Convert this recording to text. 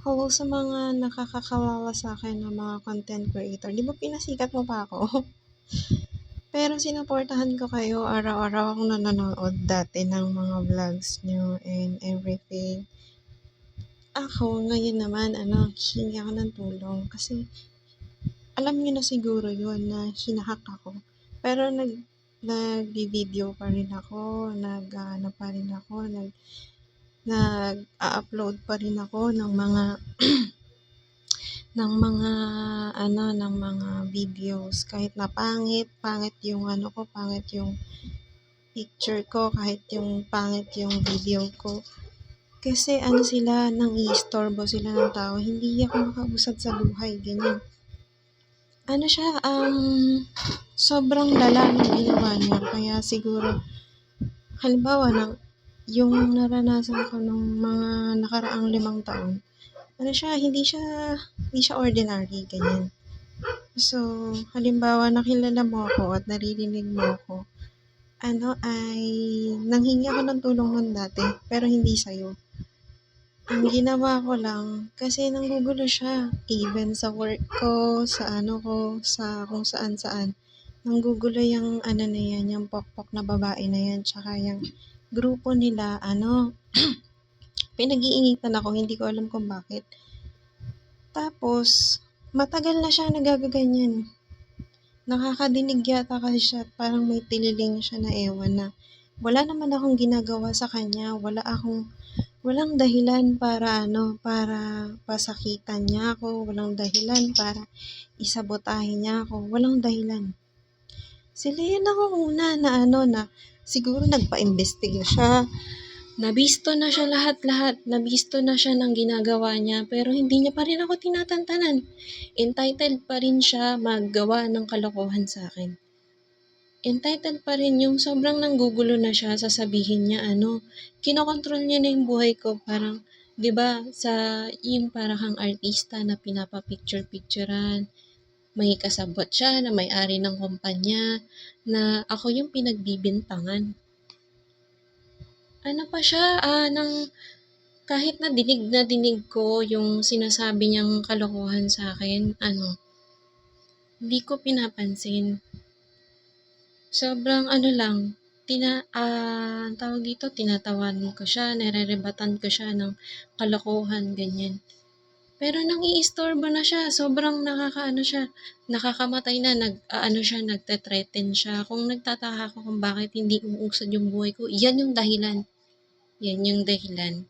hello sa mga nakakakawawa sa'kin na mga content creator. 'Di ba pinasikat mo pa ako? Pero sinuportahan ko kayo, araw-araw akong nanonood dati ng mga vlogs niyo and everything. Ako ngayon naman hihingi ako ng tulong kasi alam niyo na siguro 'yun na hina-hack ako. Pero nagvi-video pa rin ako, nag-aano pa rin ako, nag-a-upload pa rin ako ng mga videos kahit na pangit yung pangit yung picture ko, kahit yung pangit yung video ko. Kasi sila, nang-iistorbo sila ng tao, hindi ako makausad sa buhay, ganyan. Siya, sobrang lala ng ginawa niya, kaya siguro, halimbawa yung naranasan ko nung mga nakaraang 5 taon, hindi siya ordinary, ganyan. So, halimbawa nakilala mo ako at naririnig mo ako, ay nanghingi ako ng tulong nun dati, pero hindi sa'yo. Ang ginawa ko lang, kasi nanggugulo siya, even sa work ko, sa kung saan-saan. Nanggugulo yung na yan, yung pokpok na babae na yan, tsaka yung grupo nila, pinag-iinitan ako, hindi ko alam kung bakit. Tapos, matagal na siya nagagaganyan. Nakakadinig yata kasi siya, parang may tililing siya na ewan na. Wala naman akong ginagawa sa kanya, walang dahilan para pasakitan niya ako, walang dahilan para isabotahin niya ako, walang dahilan. Sila yun ako una na siguro nagpa-imbestiga siya, nabisto na siya lahat-lahat, nabisto na siya ng ginagawa niya, pero hindi niya pa rin ako tinatantanan. Entitled pa rin siya maggawa ng kalokohan sa akin. Entitled pa rin yung sobrang nanggugulo na siya, sasabihin niya kinokontrol niya na yung buhay ko, parang 'di ba sa yung para kang artista na pinapa-picture-picturean, may kasabot siya na may-ari ng kumpanya na ako yung pinagbibintangan. Pa siya nang kahit na dinig ko yung sinasabi niyang kalokohan sa akin, hindi ko pinapansin. Sobrang lang, ang tawag dito, tinatawanan ko siya, nererebatan ko siya ng kalokohan, ganyan. Pero nang-iistorbo na siya, sobrang nakakamatay na, nagte-threaten siya. Kung nagtataka ako kung bakit hindi uusad yung buhay ko, yan yung dahilan. Yan yung dahilan.